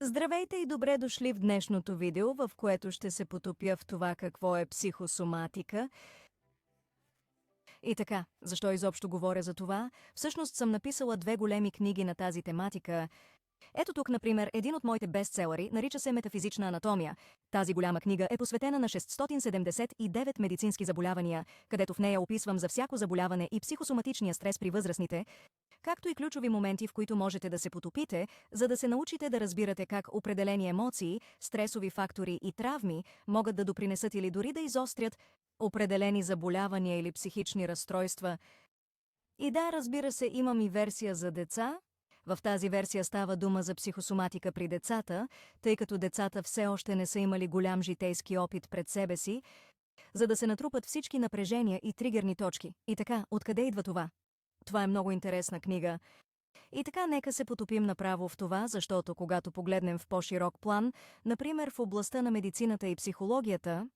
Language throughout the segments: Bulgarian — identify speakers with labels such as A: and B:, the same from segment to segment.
A: Здравейте и добре дошли в днешното видео, в което ще се потопя в това какво е психосоматика. И така, защо изобщо говоря за това? Всъщност съм написала 2 големи книги на тази тематика. Ето тук, например, един от моите бестселери, нарича се «Метафизична анатомия». Тази голяма книга е посветена на 679 медицински заболявания, където в нея описвам за всяко заболяване и психосоматичния стрес при възрастните, както и ключови моменти, в които можете да се потопите, за да се научите да разбирате как определени емоции, стресови фактори и травми могат да допринесат или дори да изострят определени заболявания или психични разстройства. И да, разбира се, имам и версия за деца. В тази версия става дума за психосоматика при децата, тъй като децата все още не са имали голям житейски опит пред себе си, за да се натрупат всички напрежения и тригерни точки. И така, откъде идва това? Това е много интересна книга. И така, нека се потопим направо в това, защото когато погледнем в по-широк план, например в областта на медицината и психологията,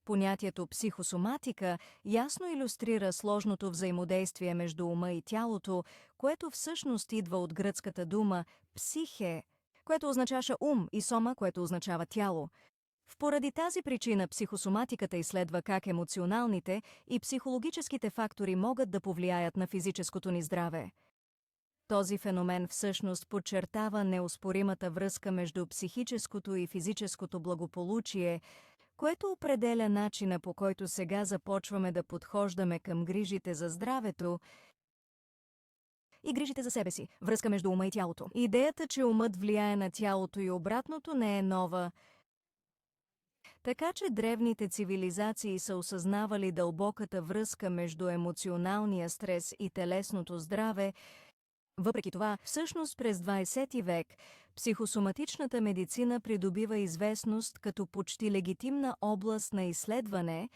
A: понятието психосоматика ясно илюстрира сложното взаимодействие между ума и тялото, което всъщност идва от гръцката дума «психе», което означава ум, и сома, което означава тяло. Поради тази причина психосоматиката изследва как емоционалните и психологическите фактори могат да повлияят на физическото ни здраве. Този феномен всъщност подчертава неоспоримата връзка между психическото и физическото благополучие, което определя начина, по който сега започваме да подхождаме към грижите за здравето и грижите за себе си, връзка между ума и тялото. Идеята, че умът влияе на тялото и обратното, не е нова. Така че древните цивилизации са осъзнавали дълбоката връзка между емоционалния стрес и телесното здраве. Въпреки това, всъщност през 20 век психосоматичната медицина придобива известност като почти легитимна област на изследване.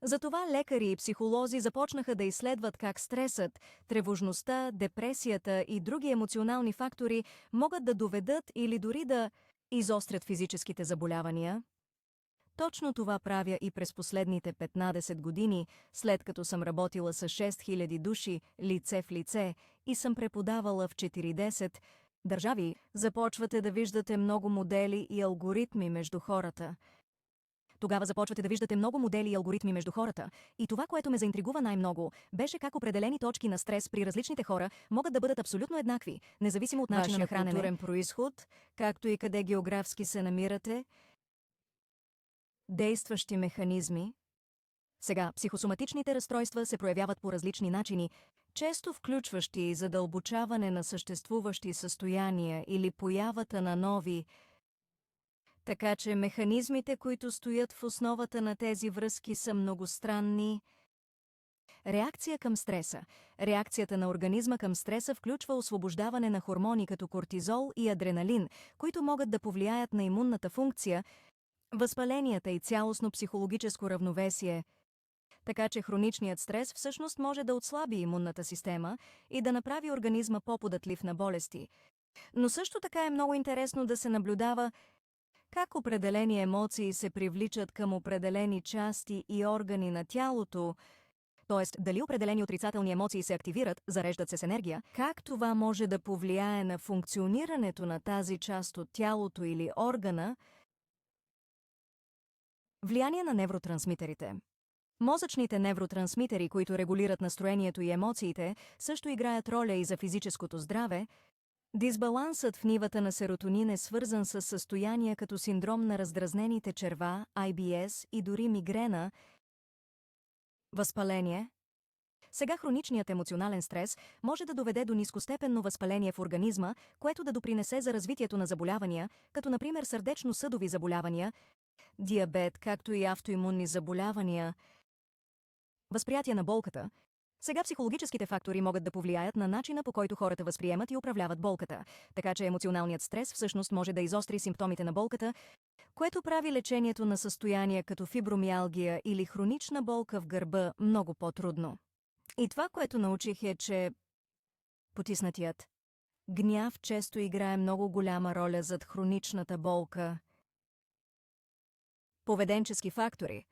A: Затова лекари и психолози започнаха да изследват как стресът, тревожността, депресията и други емоционални фактори могат да доведат или дори да изострят физическите заболявания. Точно това правя и през последните 15 години, след като съм работила с 6000 души, лице в лице, и съм преподавала в 40 държави. Започвате да виждате много модели и алгоритми между хората. Тогава започвате да виждате много модели и алгоритми между хората. И това, което ме заинтригува най-много, беше как определени точки на стрес при различните хора могат да бъдат абсолютно еднакви, независимо от начина на хранене, културен произход, както и къде географски се намирате. Действащи механизми. Сега, психосоматичните разстройства се проявяват по различни начини, често включващи и задълбочаване на съществуващи състояния или появата на нови. Така че механизмите, които стоят в основата на тези връзки, са многостранни. Реакция към стреса. Реакцията на организма към стреса включва освобождаване на хормони като кортизол и адреналин, които могат да повлияят на имунната функция, възпаленията и цялостно психологическо равновесие. Така че хроничният стрес всъщност може да отслаби имунната система и да направи организма по-податлив на болести. Но също така е много интересно да се наблюдава как определени емоции се привличат към определени части и органи на тялото, т.е. дали определени отрицателни емоции се активират, зареждат се с енергия, как това може да повлияе на функционирането на тази част от тялото или органа. Влияние на невротрансмитерите. Мозъчните невротрансмитери, които регулират настроението и емоциите, също играят роля и за физическото здраве. Дисбалансът в нивата на серотонин е свързан с състояния като синдром на раздразнените черва, IBS и дори мигрена. Възпаление. Сега хроничният емоционален стрес може да доведе до нискостепенно възпаление в организма, което да допринесе за развитието на заболявания, като например сърдечно-съдови заболявания, диабет, както и автоимунни заболявания. Възприятие на болката. Сега психологическите фактори могат да повлияят на начина, по който хората възприемат и управляват болката, така че емоционалният стрес всъщност може да изостри симптомите на болката, което прави лечението на състояния като фибромиалгия или хронична болка в гърба много по-трудно. И това, което научих, е, че потиснатият гняв често играе много голяма роля зад хроничната болка. Поведенчески фактори.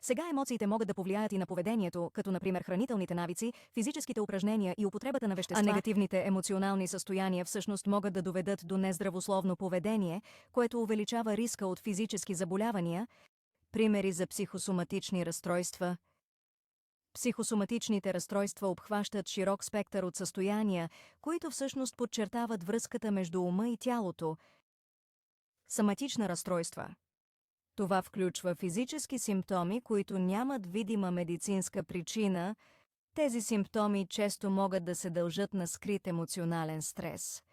A: Сега емоциите могат да повлияят и на поведението, като например хранителните навици, физическите упражнения и употребата на вещества. А негативните емоционални състояния всъщност могат да доведат до нездравословно поведение, което увеличава риска от физически заболявания. Примери за психосоматични разстройства. Психосоматичните разстройства обхващат широк спектър от състояния, които всъщност подчертават връзката между ума и тялото. Соматична разстройства. Това включва физически симптоми, които нямат видима медицинска причина. Тези симптоми често могат да се дължат на скрит емоционален стрес.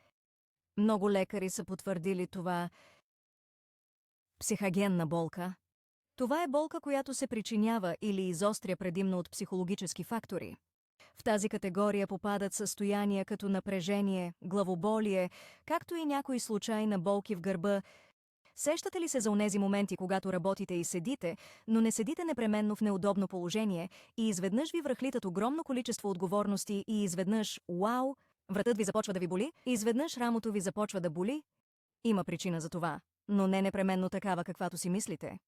A: Много лекари са потвърдили това. Психагенна болка. Това е болка, която се причинява или изостря предимно от психологически фактори. В тази категория попадат състояния като напрежение, главоболие, както и някои случаи на болки в гърба. Сещате ли се за онези моменти, когато работите и седите, но не седите непременно в неудобно положение и изведнъж ви връхлитат огромно количество отговорности и изведнъж, вау, вратът ви започва да ви боли, и изведнъж рамото ви започва да боли? Има причина за това, но не непременно такава, каквато си мислите.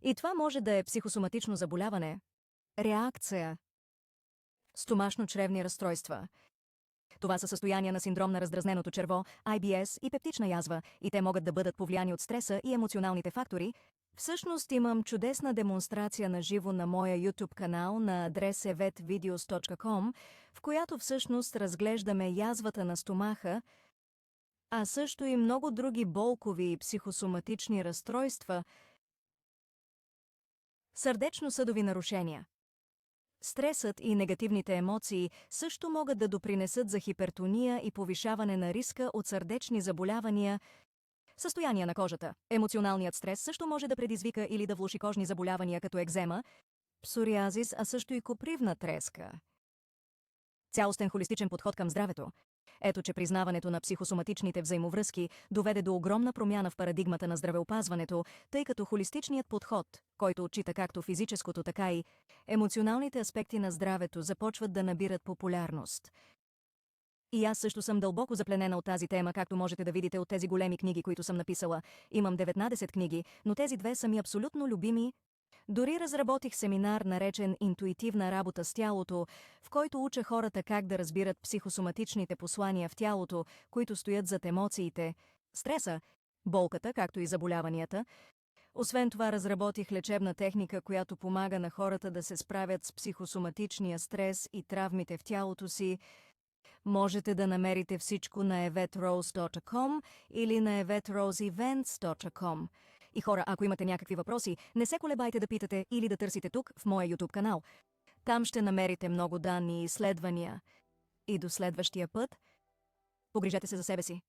A: И това може да е психосоматично заболяване, реакция, стомашно-чревни разстройства. Това са състояния на синдром на раздразненото черво, IBS и пептична язва, и те могат да бъдат повлияни от стреса и емоционалните фактори. Всъщност имам чудесна демонстрация на живо на моя YouTube канал на адрес evetvideos.com, в която всъщност разглеждаме язвата на стомаха, а също и много други болкови и психосоматични разстройства, сърдечно-съдови нарушения. Стресът и негативните емоции също могат да допринесат за хипертония и повишаване на риска от сърдечни заболявания. Състояние на кожата. Емоционалният стрес също може да предизвика или да влоши кожни заболявания като екзема, псориазис, а също и копривна треска. Цялостен холистичен подход към здравето. Ето, че признаването на психосоматичните взаимовръзки доведе до огромна промяна в парадигмата на здравеопазването, тъй като холистичният подход, който отчита както физическото, така и емоционалните аспекти на здравето, започват да набират популярност. И аз също съм дълбоко запленена от тази тема, както можете да видите от тези големи книги, които съм написала. Имам 19 книги, но тези две са ми абсолютно любими. Дори разработих семинар, наречен «Интуитивна работа с тялото», в който уча хората как да разбират психосоматичните послания в тялото, които стоят зад емоциите, стреса, болката, както и заболяванията. Освен това, разработих лечебна техника, която помага на хората да се справят с психосоматичния стрес и травмите в тялото си. Можете да намерите всичко на evetrose.com или на evetroseevents.com. И хора, ако имате някакви въпроси, не се колебайте да питате или да търсите тук, в моя YouTube канал. Там ще намерите много данни и изследвания. И до следващия път, погрижете се за себе си.